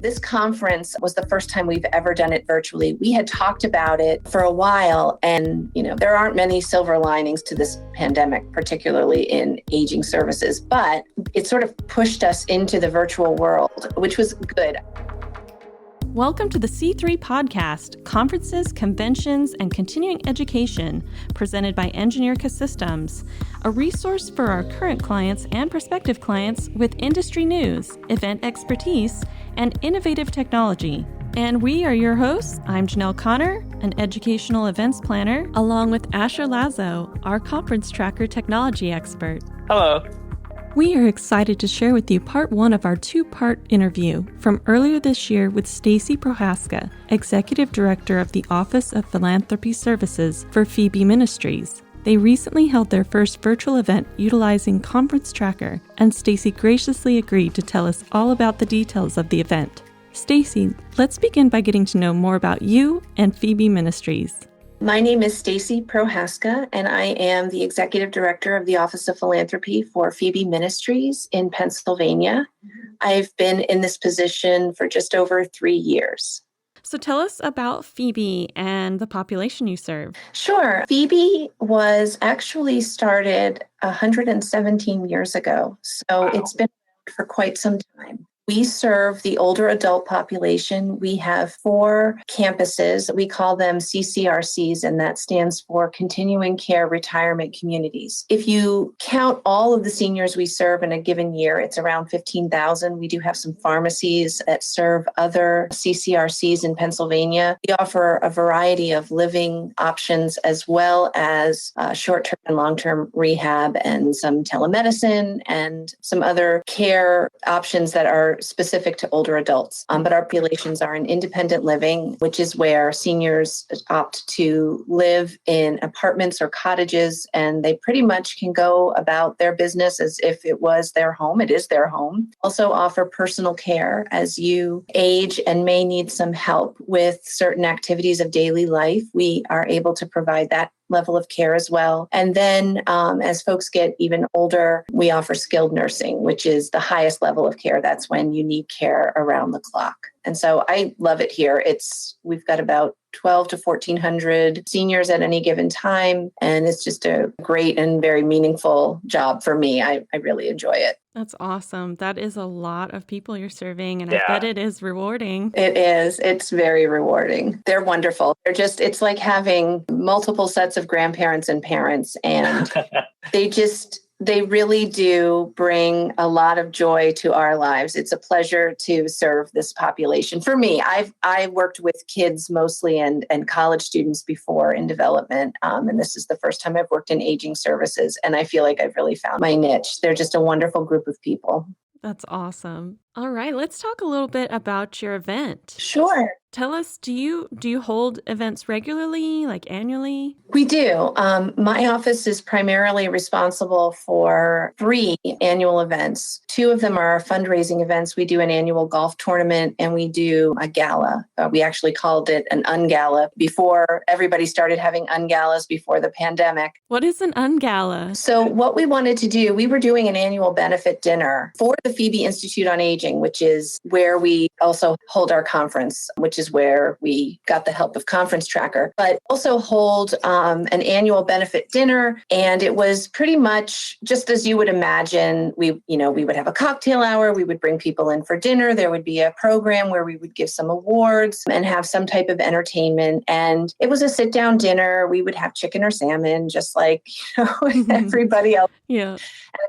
This conference was the first time we've ever done it virtually. We had talked about it for a while, and there aren't many silver linings to this pandemic, particularly in aging services, but it sort of pushed us into the virtual world, which was good. Welcome to the C3 Podcast, Conferences, Conventions, and Continuing Education, presented by Engineerica Systems, a resource for our current clients and prospective clients with industry news, event expertise, and innovative technology. And we are your hosts. I'm Janelle Connor, an educational events planner, along with Asher Lazo, our conference tracker technology expert. Hello. We are excited to share with you part one of our two-part interview from earlier this year with Stacey Prohaska, Executive Director of the Office of Philanthropy Services for Phoebe Ministries. They recently held their first virtual event utilizing Conference Tracker, and Stacey graciously agreed to tell us all about the details of the event. Stacey, let's begin by getting to know more about you and Phoebe Ministries. My name is Stacey Prohaska, and I am the Executive Director of the Office of Philanthropy for Phoebe Ministries in Pennsylvania. I've been in this position for just over 3 years. So tell us about Phoebe and the population you serve. Sure. Phoebe was actually started 117 years ago, so It's been around for quite some time. We serve the older adult population. We have 4 campuses. We call them CCRCs, and that stands for Continuing Care Retirement Communities. If you count all of the seniors we serve in a given year, it's around 15,000. We do have some pharmacies that serve other CCRCs in Pennsylvania. We offer a variety of living options as well as short-term and long-term rehab and some telemedicine and some other care options that are specific to older adults. But our populations are in independent living, which is where seniors opt to live in apartments or cottages, and they pretty much can go about their business as if it was their home. It is their home. Also offer personal care as you age and may need some help with certain activities of daily life. We are able to provide that level of care as well. And then as folks get even older, we offer skilled nursing, which is the highest level of care. That's when you need care around the clock. And so I love it here. We've got about 12 to 1,400 seniors at any given time. And it's just a great and very meaningful job for me. I really enjoy it. That's awesome. That is a lot of people you're serving, and I bet it is rewarding. It is. It's very rewarding. They're wonderful. It's like having multiple sets of grandparents and parents, and they really do bring a lot of joy to our lives. It's a pleasure to serve this population. For me, I worked with kids mostly and college students before in development. And this is the first time I've worked in aging services. And I feel like I've really found my niche. They're just a wonderful group of people. That's awesome. All right, let's talk a little bit about your event. Sure. Tell us, do you hold events regularly, like annually? We do. My office is primarily responsible for 3 annual events. 2 of them are our fundraising events. We do an annual golf tournament and we do a gala. We actually called it an ungala before everybody started having ungalas before the pandemic. What is an ungala? So what we wanted to do, we were doing an annual benefit dinner for the Phoebe Institute on Aging, which is where we also hold our conference, which is where we got the help of Conference Tracker, but also hold an annual benefit dinner. And it was pretty much just as you would imagine. We would have a cocktail hour. We would bring people in for dinner. There would be a program where we would give some awards and have some type of entertainment. And it was a sit-down dinner. We would have chicken or salmon, just like everybody else. Yeah. And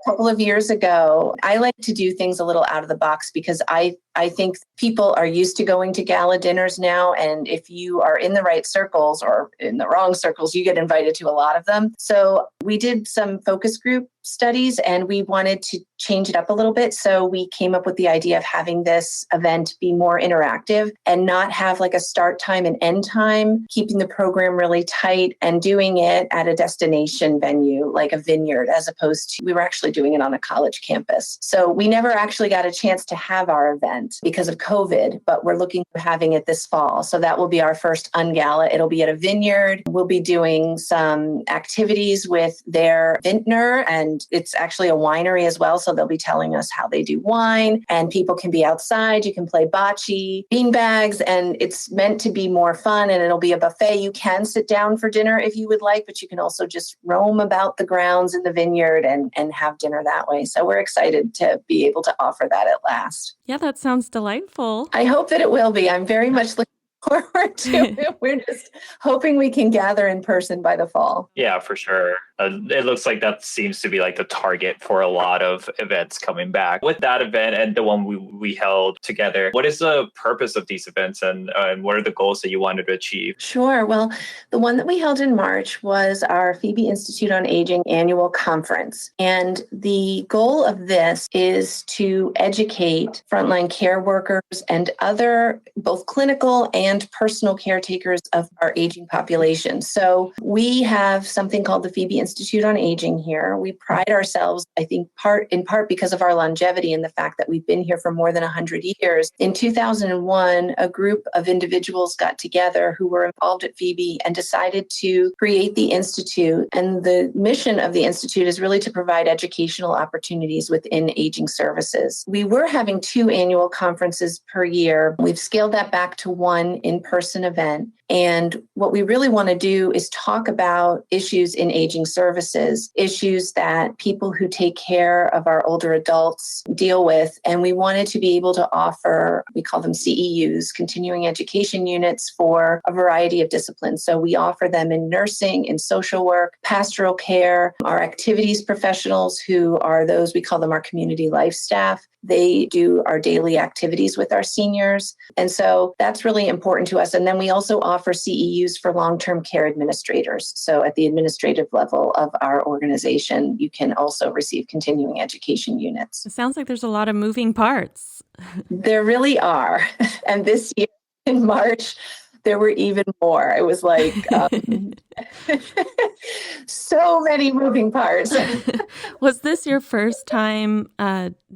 a couple of years ago, I like to do things a little out of the box because I think people are used to going to gala dinners now. And if you are in the right circles or in the wrong circles, you get invited to a lot of them. So we did some focus group studies and we wanted to change it up a little bit. So we came up with the idea of having this event be more interactive and not have like a start time and end time, keeping the program really tight and doing it at a destination venue like a vineyard, as opposed to we were actually doing it on a college campus. So we never actually got a chance to have our event because of COVID, but we're looking for having it this fall. So that will be our first ungala. It'll be at a vineyard. We'll be doing some activities with their vintner and And it's actually a winery as well. So they'll be telling us how they do wine, and people can be outside. You can play bocce, beanbags, and it's meant to be more fun, and it'll be a buffet. You can sit down for dinner if you would like, but you can also just roam about the grounds in the vineyard and have dinner that way. So we're excited to be able to offer that at last. Yeah, that sounds delightful. I hope that it will be. I'm very much looking forward to it. We're just hoping we can gather in person by the fall. Yeah, for sure. It looks like that seems to be like the target for a lot of events coming back. With that event and the one we held together, what is the purpose of these events, and what are the goals that you wanted to achieve? Sure. Well, the one that we held in March was our Phoebe Institute on Aging annual conference. And the goal of this is to educate frontline care workers and other both clinical and personal caretakers of our aging population. So we have something called the Phoebe Institute on Aging here. We pride ourselves, I think, in part because of our longevity and the fact that we've been here for more than 100 years. In 2001, a group of individuals got together who were involved at Phoebe and decided to create the Institute. And the mission of the Institute is really to provide educational opportunities within aging services. We were having 2 annual conferences per year. We've scaled that back to 1 in-person event. And what we really want to do is talk about issues in aging services, issues that people who take care of our older adults deal with. And we wanted to be able to offer, we call them CEUs, continuing education units, for a variety of disciplines. So we offer them in nursing, in social work, pastoral care, our activities professionals, who are those, we call them our community life staff. They do our daily activities with our seniors. And so that's really important to us. And then we also offer CEUs for long-term care administrators. So at the administrative level of our organization, you can also receive continuing education units. It sounds like there's a lot of moving parts. There really are. And this year in March, there were even more. It was like so many moving parts. Was this your first time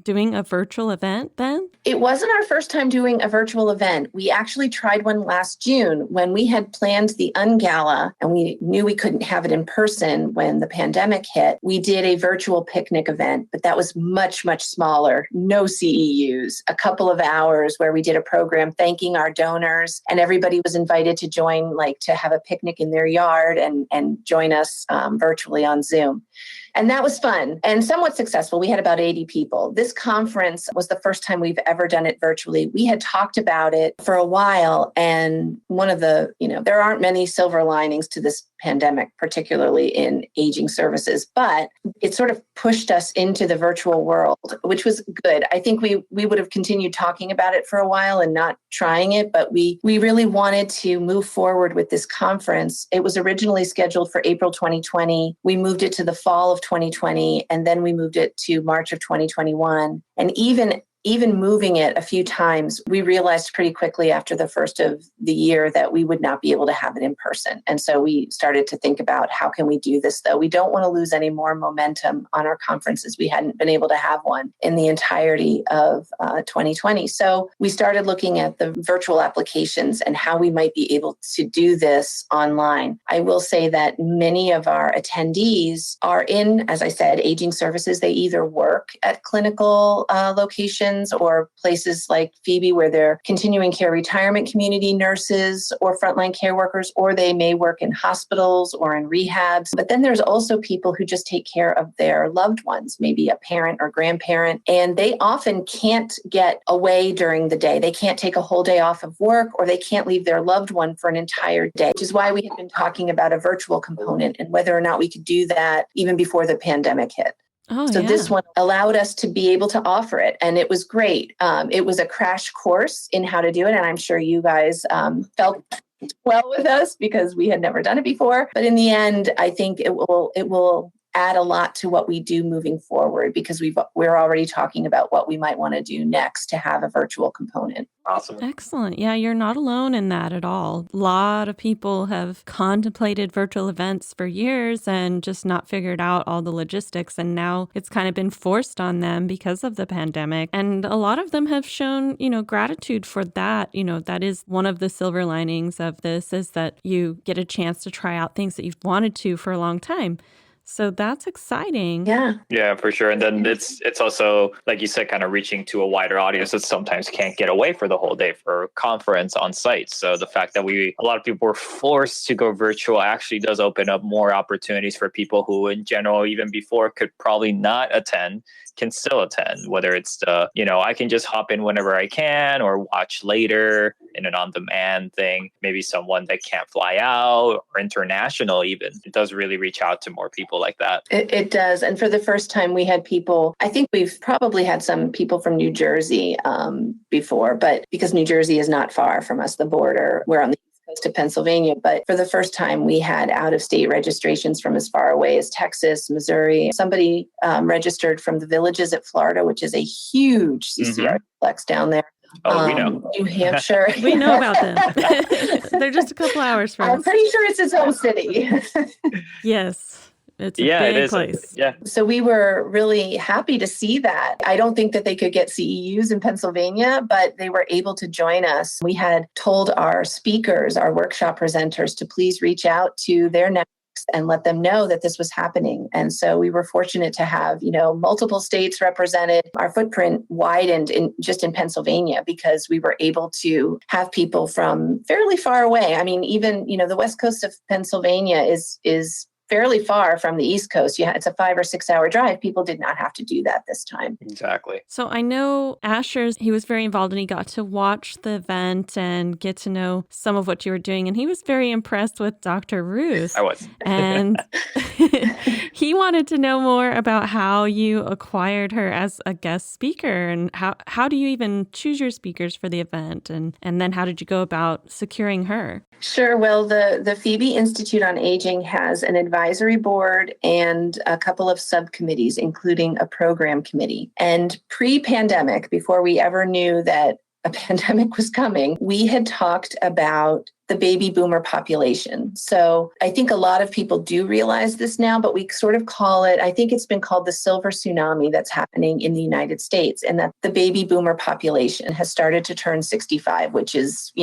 doing a virtual event then? It wasn't our first time doing a virtual event. We actually tried one last June when we had planned the Ungala, and we knew we couldn't have it in person when the pandemic hit. We did a virtual picnic event, but that was much, much smaller. No CEUs, a couple of hours where we did a program thanking our donors, and everybody was invited to join, like to have a picnic in their yard and join us virtually on Zoom. And that was fun and somewhat successful. We had about 80 people. This conference was the first time we've ever done it virtually. We had talked about it for a while. And one of the, there aren't many silver linings to this pandemic, particularly in aging services, but it sort of pushed us into the virtual world, which was good. I think we would have continued talking about it for a while and not trying it, but we really wanted to move forward with this conference. It was originally scheduled for April 2020. We moved it to the fall of 2020, and then we moved it to March of 2021. And even moving it a few times, we realized pretty quickly after the first of the year that we would not be able to have it in person. And so we started to think about, how can we do this, though? We don't want to lose any more momentum on our conferences. We hadn't been able to have one in the entirety of 2020. So we started looking at the virtual applications and how we might be able to do this online. I will say that many of our attendees are in, as I said, aging services. They either work at clinical locations or places like Phoebe, where they're continuing care retirement community nurses or frontline care workers, or they may work in hospitals or in rehabs. But then there's also people who just take care of their loved ones, maybe a parent or grandparent, and they often can't get away during the day. They can't take a whole day off of work, or they can't leave their loved one for an entire day, which is why we had been talking about a virtual component and whether or not we could do that even before the pandemic hit. So this one allowed us to be able to offer it. And it was great. It was a crash course in how to do it. And I'm sure you guys felt well with us because we had never done it before. But in the end, I think it will add a lot to what we do moving forward, because we're already talking about what we might want to do next to have a virtual component. Awesome. Excellent. Yeah, you're not alone in that at all. A lot of people have contemplated virtual events for years and just not figured out all the logistics. And now it's kind of been forced on them because of the pandemic. And a lot of them have shown, gratitude for that. That is one of the silver linings of this, is that you get a chance to try out things that you've wanted to for a long time. So that's exciting. Yeah. Yeah, for sure. And then it's also, like you said, kind of reaching to a wider audience that sometimes can't get away for the whole day for a conference on site. So the fact that a lot of people were forced to go virtual actually does open up more opportunities for people who in general, even before, could probably not attend, can still attend, whether it's I can just hop in whenever I can or watch later in an on-demand thing. Maybe someone that can't fly out or international even. It does really reach out to more people like that. It does. And for the first time, we had people, I think we've probably had some people from New Jersey before, but because New Jersey is not far from us, the border, we're on the east coast of Pennsylvania. But for the first time, we had out-of-state registrations from as far away as Texas, Missouri. Somebody registered from the Villages at Florida, which is a huge CCR complex down there. Oh, we know. New Hampshire. We know about them. They're just a couple hours from us. I'm pretty sure it's its own city. Yes. It's a big place. Yeah. So we were really happy to see that. I don't think that they could get CEUs in Pennsylvania, but they were able to join us. We had told our speakers, our workshop presenters, to please reach out to their networks and let them know that this was happening. And so we were fortunate to have, multiple states represented. Our footprint widened in Pennsylvania because we were able to have people from fairly far away. I mean, even, the west coast of Pennsylvania is fairly far from the East Coast. Yeah, it's a 5 or 6 hour drive. People did not have to do that this time. Exactly. So I know Asher, he was very involved and he got to watch the event and get to know some of what you were doing. And he was very impressed with Dr. Ruth. I was. And he wanted to know more about how you acquired her as a guest speaker and how do you even choose your speakers for the event? And then how did you go about securing her? Sure. Well, the Phoebe Institute on Aging has an advisory board and a couple of subcommittees, including a program committee. And pre-pandemic, before we ever knew that a pandemic was coming, we had talked about the baby boomer population. So I think a lot of people do realize this now, but we sort of call it, I think it's been called the Silver Tsunami that's happening in the United States, and that the baby boomer population has started to turn 65, which is,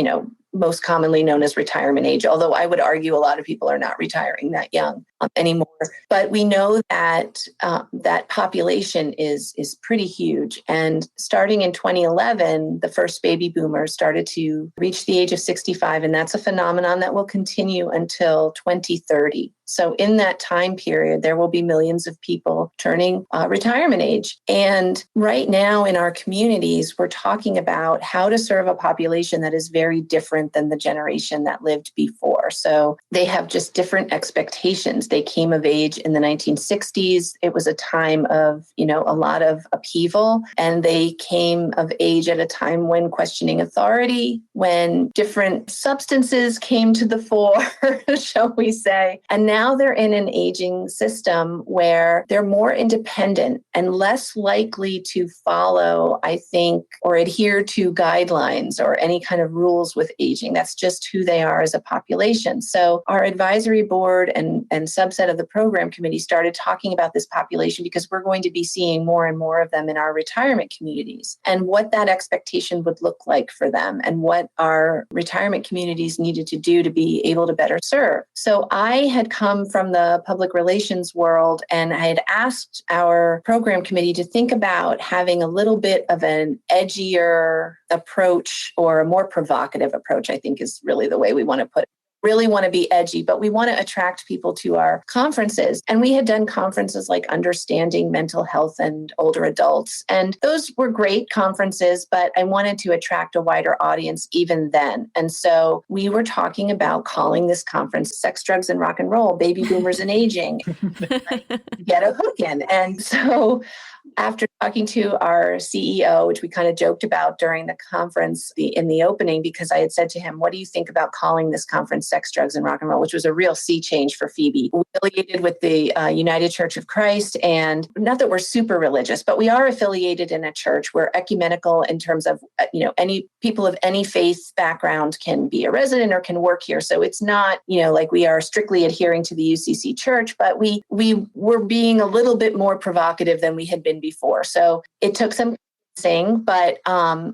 most commonly known as retirement age, although I would argue a lot of people are not retiring that young anymore. But we know that that population is pretty huge. And starting in 2011, the first baby boomers started to reach the age of 65, and that's a phenomenon that will continue until 2030. So in that time period, there will be millions of people turning retirement age. And right now in our communities, we're talking about how to serve a population that is very different than the generation that lived before. So they have just different expectations. They came of age in the 1960s. It was a time of, a lot of upheaval. And they came of age at a time when questioning authority, when different substances came to the fore, shall we say. And now they're in an aging system where they're more independent and less likely to follow, I think, or adhere to guidelines or any kind of rules with aging. That's just who they are as a population. So our advisory board and subset of the program committee started talking about this population because we're going to be seeing more and more of them in our retirement communities and what that expectation would look like for them and what our retirement communities needed to do to be able to better serve. So I had come from the public relations world, and I had asked our program committee to think about having a little bit of an edgier approach or a more provocative approach, I think is really the way we want to put it. Really want to be edgy, but we want to attract people to our conferences. And we had done conferences like Understanding Mental Health and Older Adults. And those were great conferences, but I wanted to attract a wider audience even then. And so we were talking about calling this conference Sex, Drugs, and Rock and Roll, Baby Boomers and Aging. Get a hook in. And so after talking to our CEO, which we kind of joked about during the conference in the opening, because I had said to him, what do you think about calling this conference Sex, Drugs, and Rock and Roll, which was a real sea change for Phoebe. We're affiliated with the United Church of Christ, and not that we're super religious, but we are affiliated in a church. We're ecumenical in terms of, any people of any faith background can be a resident or can work here. So it's not, like we are strictly adhering to the UCC church, but we were being a little bit more provocative than we had been before. So it took some saying, but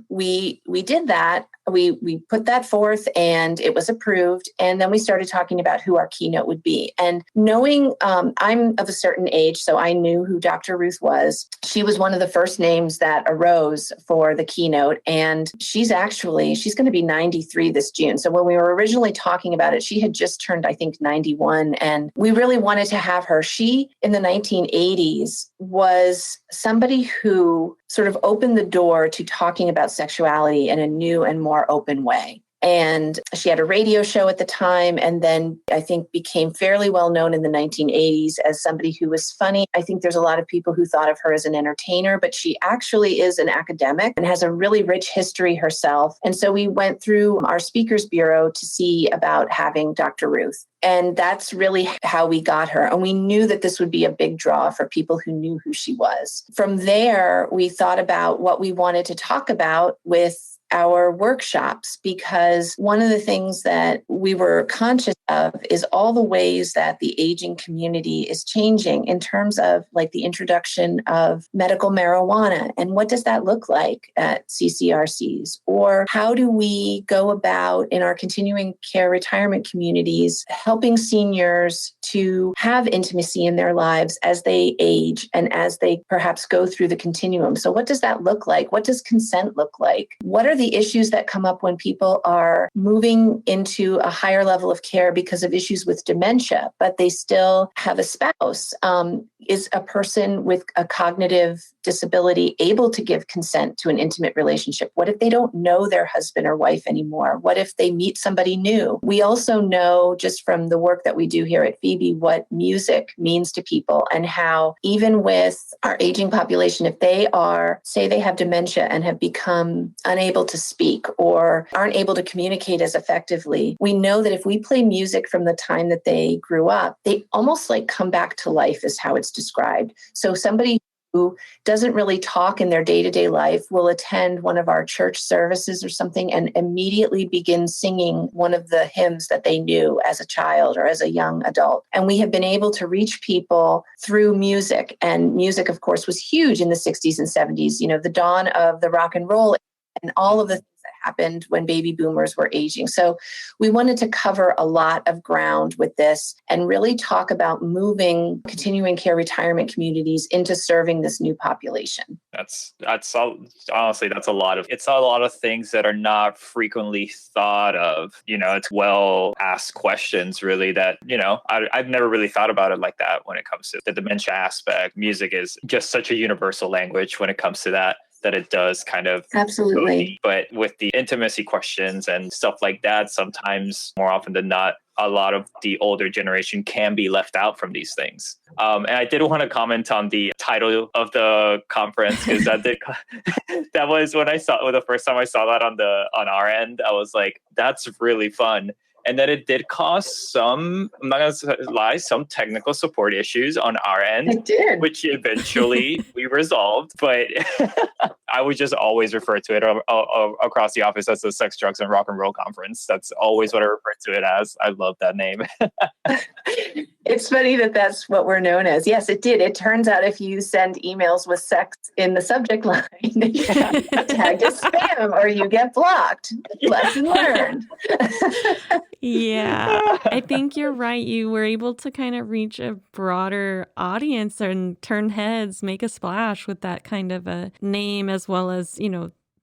we did that. we put that forth and it was approved. And then we started talking about who our keynote would be. And knowing I'm of a certain age, so I knew who Dr. Ruth was. She was one of the first names that arose for the keynote. And she's going to be 93 this June. So when we were originally talking about it, she had just turned, I think, 91. And we really wanted to have her. She, in the 1980s, was somebody who sort of opened the door to talking about sexuality in a new and more open way. And she had a radio show at the time, and then I think became fairly well known in the 1980s as somebody who was funny. I think there's a lot of people who thought of her as an entertainer, but she actually is an academic and has a really rich history herself. And so we went through our speakers bureau to see about having Dr. Ruth. And that's really how we got her. And we knew that this would be a big draw for people who knew who she was. From there, we thought about what we wanted to talk about with our workshops, because one of the things that we were conscious of is all the ways that the aging community is changing in terms of like the introduction of medical marijuana. And what does that look like at CCRCs? Or how do we go about in our continuing care retirement communities, helping seniors to have intimacy in their lives as they age and as they perhaps go through the continuum? So what does that look like? What does consent look like? What are the issues that come up when people are moving into a higher level of care because of issues with dementia, but they still have a spouse? Is a person with a cognitive disability able to give consent to an intimate relationship? What if they don't know their husband or wife anymore? What if they meet somebody new? We also know just from the work that we do here at Phoebe what music means to people, and how even with our aging population, if they are, say they have dementia and have become unable to speak or aren't able to communicate as effectively, we know that if we play music from the time that they grew up, they almost like come back to life, is how it's described. So somebody who doesn't really talk in their day-to-day life will attend one of our church services or something and immediately begin singing one of the hymns that they knew as a child or as a young adult. And we have been able to reach people through music. And music, of course, was huge in the 60s and 70s, the dawn of the rock and roll and all of the things that happened when baby boomers were aging. So we wanted to cover a lot of ground with this and really talk about moving continuing care retirement communities into serving this new population. That's honestly, it's a lot of things that are not frequently thought of. It's well asked questions really that, I've never really thought about it like that when it comes to the dementia aspect. Music is just such a universal language when it comes to that it does kind of absolutely. But with the intimacy questions and stuff like that, sometimes more often than not, a lot of the older generation can be left out from these things. And I did want to comment on the title of the conference, because that was the first time I saw that on our end. I was like, that's really fun. And then it did cause some, I'm not going to lie, some technical support issues on our end. It did. Which eventually we resolved. But I would just always refer to it across the office as the Sex, Drugs, and Rock and Roll Conference. That's always what I refer to it as. I love that name. It's funny that that's what we're known as. Yes, it did. It turns out if you send emails with sex in the subject line, tagged as spam or you get blocked. Lesson learned. Yeah, I think you're right. You were able to kind of reach a broader audience and turn heads, make a splash with that kind of a name, as well as,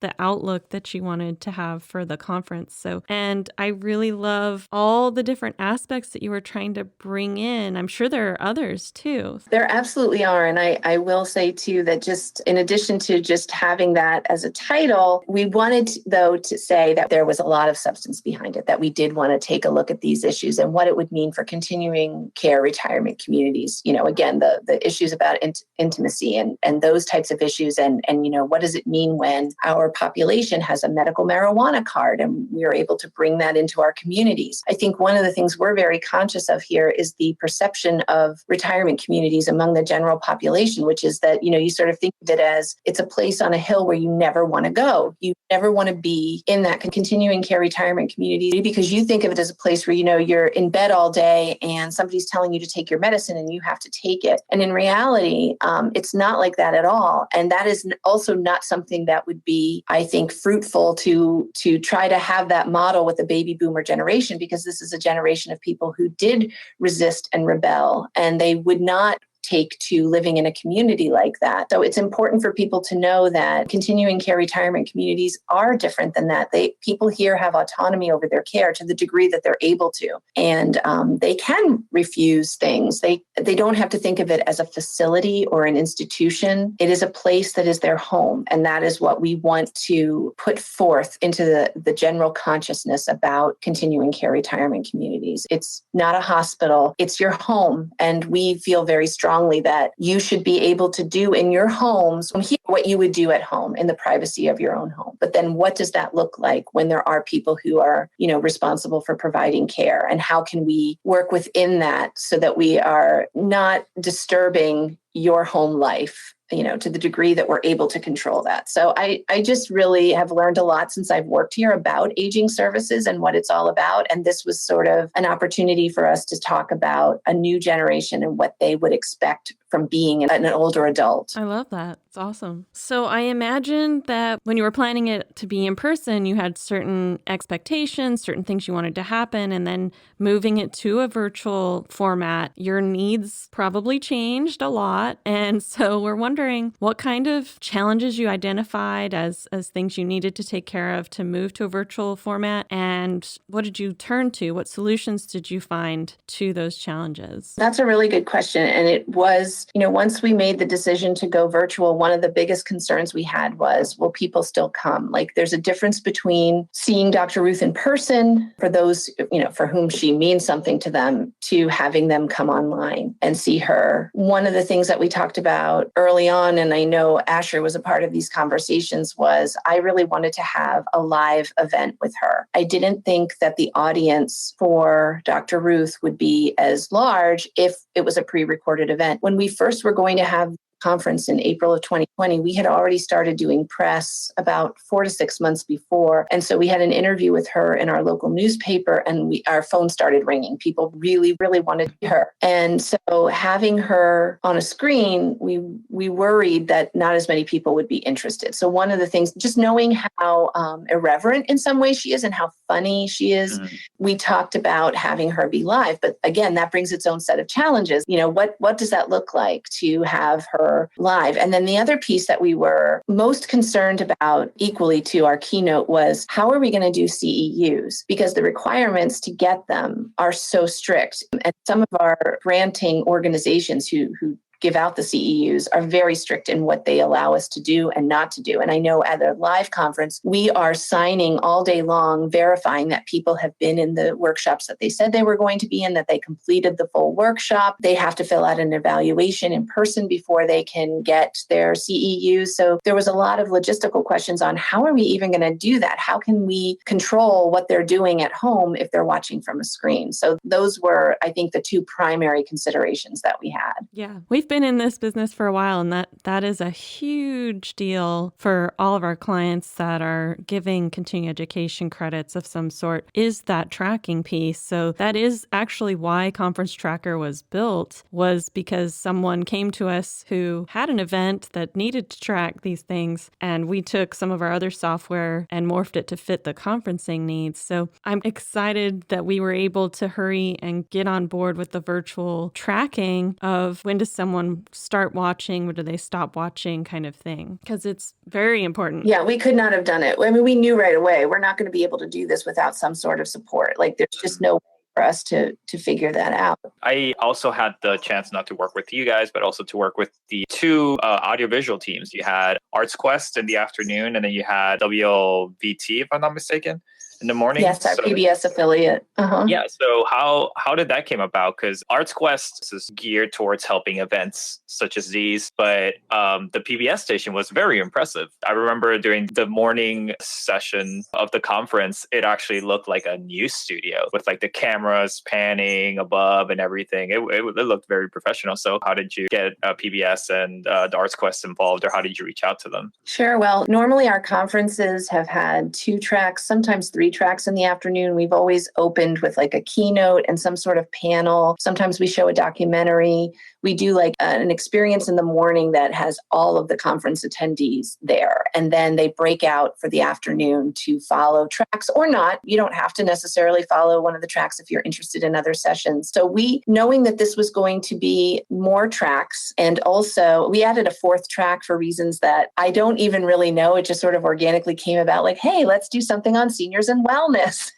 the outlook that you wanted to have for the conference. So, and I really love all the different aspects that you were trying to bring in. I'm sure there are others too. There absolutely are. And I will say too, that just in addition to just having that as a title, we wanted though to say that there was a lot of substance behind it, that we did want to take a look at these issues and what it would mean for continuing care retirement communities. Again, the issues about intimacy and those types of issues. And what does it mean when our population has a medical marijuana card and we are able to bring that into our communities? I think one of the things we're very conscious of here is the perception of retirement communities among the general population, which is that, you sort of think of it as it's a place on a hill where you never want to go. You never want to be in that continuing care retirement community because you think of it as a place where, you're in bed all day and somebody's telling you to take your medicine and you have to take it. And in reality, it's not like that at all. And that is also not something that would be be, I think, fruitful to try to have that model with the baby boomer generation, because this is a generation of people who did resist and rebel, and they would not take to living in a community like that. So it's important for people to know that continuing care retirement communities are different than that. People here have autonomy over their care to the degree that they're able to, and they can refuse things. They don't have to think of it as a facility or an institution. It is a place that is their home, and that is what we want to put forth into the general consciousness about continuing care retirement communities. It's not a hospital, it's your home, and we feel very strongly that you should be able to do in your homes what you would do at home in the privacy of your own home. But then what does that look like when there are people who are, responsible for providing care? And how can we work within that so that we are not disturbing your home life, to the degree that we're able to control that. So I just really have learned a lot since I've worked here about aging services and what it's all about. And this was sort of an opportunity for us to talk about a new generation and what they would expect from being an older adult. I love that. It's awesome. So I imagine that when you were planning it to be in person, you had certain expectations, certain things you wanted to happen, and then moving it to a virtual format, your needs probably changed a lot. And so we're wondering what kind of challenges you identified as things you needed to take care of to move to a virtual format, and what did you turn to? What solutions did you find to those challenges? That's a really good question. And it was, once we made the decision to go virtual, one of the biggest concerns we had was, will people still come? Like, there's a difference between seeing Dr. Ruth in person for those, for whom she means something to them, to having them come online and see her. One of the things that we talked about early on, and I know Asher was a part of these conversations, was I really wanted to have a live event with her. I didn't think that the audience for Dr. Ruth would be as large if it was a pre-recorded event. When we first were going to have conference in April of 2020, we had already started doing press about 4 to 6 months before. And so we had an interview with her in our local newspaper, and our phone started ringing. People really, really wanted to see her. And so having her on a screen, we worried that not as many people would be interested. So one of the things, just knowing how irreverent in some ways she is and how funny she is, we talked about having her be live. But again, that brings its own set of challenges. What does that look like to have her live? And then the other piece that we were most concerned about, equally to our keynote, was how are we going to do CEUs? Because the requirements to get them are so strict. And some of our granting organizations who give out the CEUs are very strict in what they allow us to do and not to do. And I know at a live conference, we are signing all day long, verifying that people have been in the workshops that they said they were going to be in, that they completed the full workshop. They have to fill out an evaluation in person before they can get their CEUs. So there was a lot of logistical questions on how are we even going to do that? How can we control what they're doing at home if they're watching from a screen? So those were, I think, the two primary considerations that we had. Yeah, we've been in this business for a while, and that is a huge deal for all of our clients that are giving continuing education credits of some sort, is that tracking piece. So that is actually why Conference Tracker was built, was because someone came to us who had an event that needed to track these things, and we took some of our other software and morphed it to fit the conferencing needs. So I'm excited that we were able to hurry and get on board with the virtual tracking of when does someone start watching, when do they stop watching, kind of thing, because it's very important. Yeah, we could not have done it. I mean, we knew right away, we're not going to be able to do this without some sort of support. Like, there's just no way for us to figure that out. I also had the chance not to work with you guys, but also to work with the two audiovisual teams. You had Arts Quest in the afternoon, and then you had WLVT, if I'm not mistaken, in the morning. Yes, our PBS affiliate. Yeah. So how did that came about? Because Arts Quest is geared towards helping events such as these, but the PBS station was very impressive. I remember during the morning session of the conference, it actually looked like a news studio with like the cameras panning above and everything. It looked very professional. So how did you get PBS and the Arts Quest involved, or how did you reach out to them? Sure. Well, normally our conferences have had 2 tracks, sometimes 3 tracks in the afternoon. We've always opened with like a keynote and some sort of panel. Sometimes we show a documentary. we do like an experience in the morning that has all of the conference attendees there. And then they break out for the afternoon to follow tracks or not. You don't have to necessarily follow one of the tracks if you're interested in other sessions. So we, knowing that this was going to be more tracks, and also we added a fourth track for reasons that I don't even really know. It just sort of organically came about like, hey, let's do something on seniors and wellness.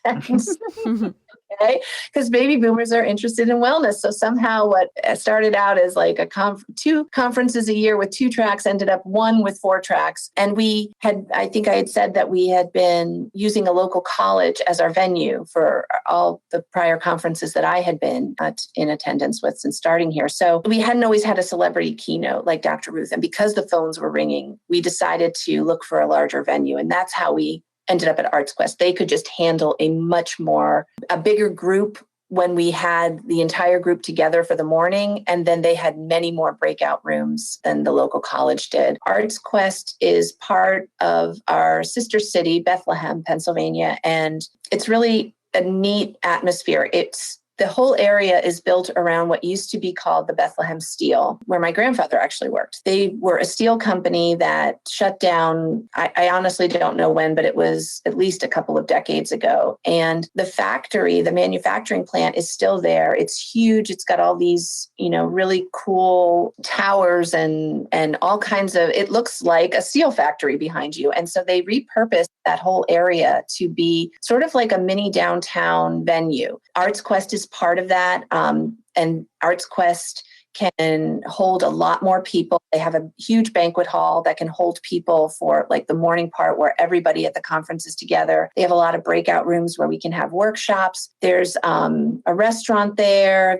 Okay, because baby boomers are interested in wellness. So somehow what started out as like two conferences a year with 2 tracks ended up one with 4 tracks. And we had, I think I had said that we had been using a local college as our venue for all the prior conferences that I had been in attendance with since starting here. So we hadn't always had a celebrity keynote like Dr. Ruth. And because the phones were ringing, we decided to look for a larger venue. And that's how we ended up at ArtsQuest. They could just handle a bigger group when we had the entire group together for the morning. And then they had many more breakout rooms than the local college did. ArtsQuest is part of our sister city, Bethlehem, Pennsylvania. And it's really a neat atmosphere. The whole area is built around what used to be called the Bethlehem Steel, where my grandfather actually worked. They were a steel company that shut down, I honestly don't know when, but it was at least a couple of decades ago. And the factory, the manufacturing plant is still there. It's huge. It's got all these, really cool towers and all kinds of, it looks like a steel factory behind you. And so they repurposed that whole area to be sort of like a mini downtown venue. ArtsQuest is part of that. And ArtsQuest can hold a lot more people. They have a huge banquet hall that can hold people for like the morning part where everybody at the conference is together. They have a lot of breakout rooms where we can have workshops. There's a restaurant there.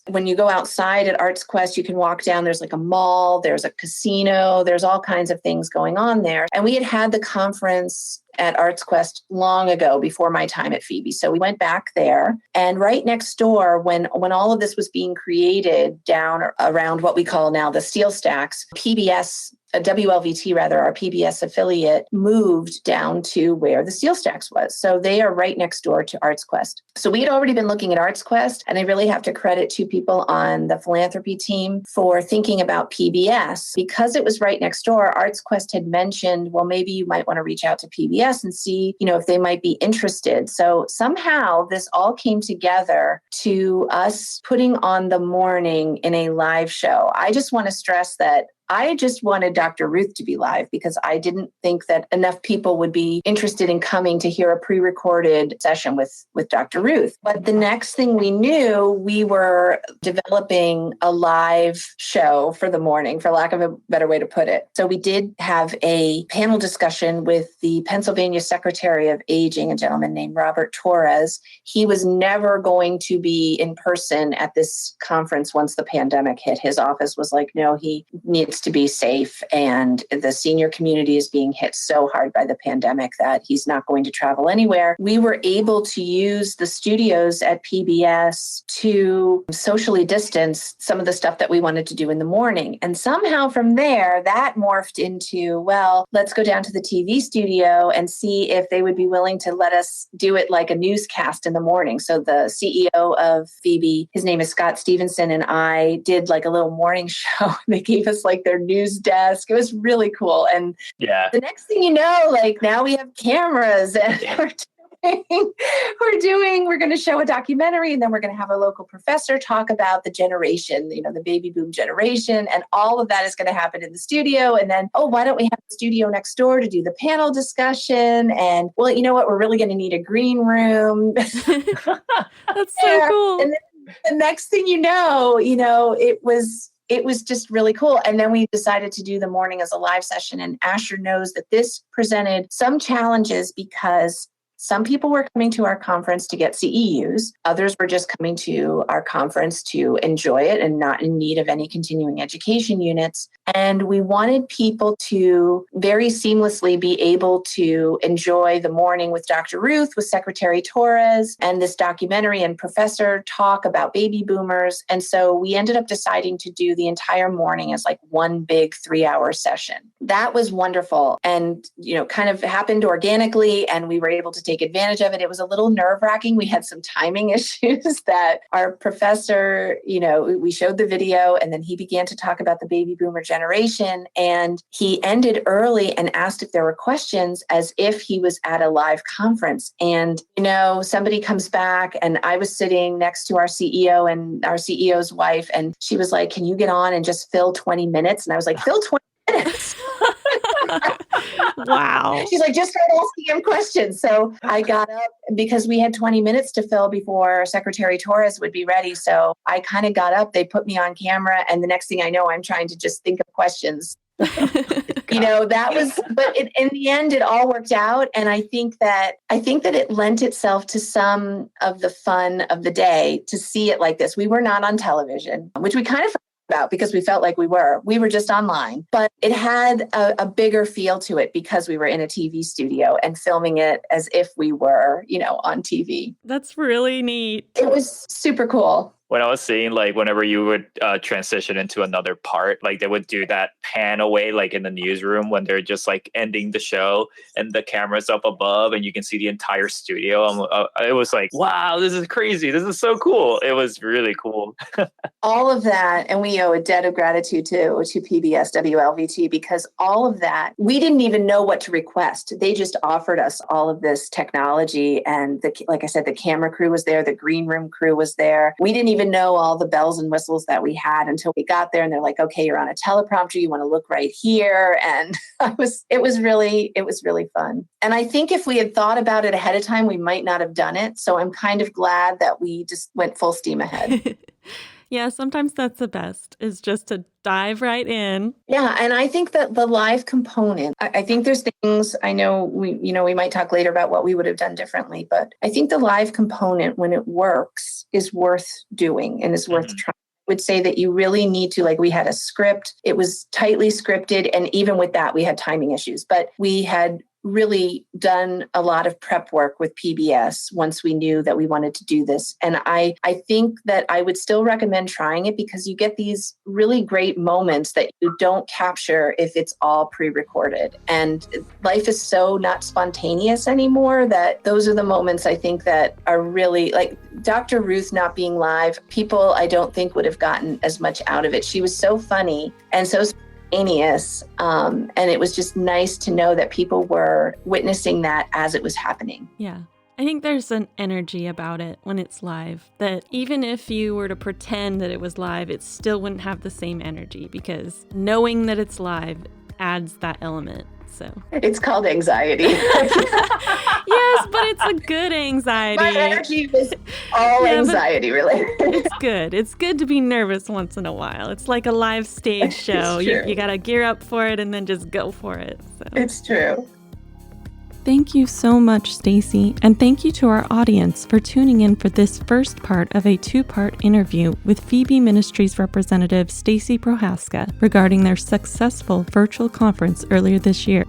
When you go outside at ArtsQuest, you can walk down. There's like a mall. There's a casino. There's all kinds of things going on there. And we had the conference at ArtsQuest long ago before my time at Phoebe. So we went back there, and right next door, when all of this was being created down around what we call now the steel stacks, PBS, WLVT rather, our PBS affiliate, moved down to where the steel stacks was. So they are right next door to ArtsQuest. So we had already been looking at ArtsQuest, and I really have to credit 2 people on the Philanthropy team for thinking about PBS. Because it was right next door, ArtsQuest had mentioned, well, maybe you might want to reach out to PBS and see, if they might be interested. So somehow this all came together to us putting on the morning in a live show. I just want to stress that I just wanted Dr. Ruth to be live because I didn't think that enough people would be interested in coming to hear a pre-recorded session with Dr. Ruth. But the next thing we knew, we were developing a live show for the morning, for lack of a better way to put it. So we did have a panel discussion with the Pennsylvania Secretary of Aging, a gentleman named Robert Torres. He was never going to be in person at this conference once the pandemic hit. His office was like, no, he needs to be safe, and the senior community is being hit so hard by the pandemic that he's not going to travel anywhere. We were able to use the studios at PBS to socially distance some of the stuff that we wanted to do in the morning. And somehow from there, that morphed into, well, let's go down to the TV studio and see if they would be willing to let us do it like a newscast in the morning. So the CEO of Phoebe, his name is Scott Stevenson, and I did like a little morning show. They gave us like their news desk. It was really cool. And the next thing you know, like now we have cameras and we're going to show a documentary, and then we're going to have a local professor talk about the generation, the baby boom generation, and all of that is going to happen in the studio. And then, why don't we have the studio next door to do the panel discussion? And well, you know what? We're really going to need a green room. That's so cool. And then the next thing you know, it was just really cool. And then we decided to do the morning as a live session. And Asher knows that this presented some challenges because some people were coming to our conference to get CEUs. Others were just coming to our conference to enjoy it and not in need of any continuing education units. And we wanted people to very seamlessly be able to enjoy the morning with Dr. Ruth, with Secretary Torres, and this documentary and professor talk about baby boomers. And so we ended up deciding to do the entire morning as like one big 3-hour session. That was wonderful and, kind of happened organically. And we were able to take advantage of it. It was a little nerve-wracking. We had some timing issues that our professor, we showed the video and then he began to talk about the baby boomer generation. And he ended early and asked if there were questions as if he was at a live conference. And, somebody comes back and I was sitting next to our CEO and our CEO's wife. And she was like, can you get on and just fill 20 minutes? And I was like, fill 20 minutes. Wow. She's like, just start asking him questions. So I got up because we had 20 minutes to fill before Secretary Torres would be ready. So I kind of got up, they put me on camera. And the next thing I know, I'm trying to just think of questions. That was, but in the end, it all worked out. And I think that it lent itself to some of the fun of the day to see it like this. We were not on television, which we kind of about because we felt like we were just online, but it had a bigger feel to it because we were in a TV studio and filming it as if we were, on TV. That's really neat. It was super cool. When I was seeing, like, whenever you would transition into another part, like they would do that pan away, like in the newsroom when they're just like ending the show and the camera's up above and you can see the entire studio. It was like, wow, this is crazy. This is so cool. It was really cool. All of that. And we owe a debt of gratitude to PBS WLVT because all of that, we didn't even know what to request. They just offered us all of this technology. And like I said, the camera crew was there. The green room crew was there. We didn't even know all the bells and whistles that we had until we got there and they're like, okay, you're on a teleprompter. You want to look right here. And it was really fun. And I think if we had thought about it ahead of time, we might not have done it. So I'm kind of glad that we just went full steam ahead. Yeah, sometimes that's the best, is just to dive right in. Yeah, and I think that the live component, I think there's things, I know we might talk later about what we would have done differently, but I think the live component, when it works, is worth doing and is worth trying. I would say that you really need to, like, we had a script, it was tightly scripted, and even with that, we had timing issues, but we had really done a lot of prep work with PBS once we knew that we wanted to do this. And I think that I would still recommend trying it because you get these really great moments that you don't capture if it's all pre-recorded. And life is so not spontaneous anymore that those are the moments I think that are really, like Dr. Ruth not being live, people I don't think would have gotten as much out of it. She was so funny and so spontaneous. And it was just nice to know that people were witnessing that as it was happening. Yeah. I think there's an energy about it when it's live that even if you were to pretend that it was live, it still wouldn't have the same energy because knowing that it's live adds that element. So it's called anxiety. Yes, but it's a good anxiety. My energy was all anxiety related. It's good. It's good to be nervous once in a while. It's like a live stage show. You got to gear up for it and then just go for it. So. It's true. Thank you so much, Stacey, and thank you to our audience for tuning in for this first part of a two-part interview with Phoebe Ministries representative Stacey Prohaska regarding their successful virtual conference earlier this year.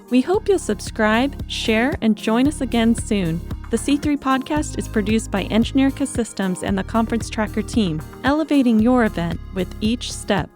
We hope you'll subscribe, share, and join us again soon. The C3 podcast is produced by Engineerica Systems and the Conference Tracker team, elevating your event with each step.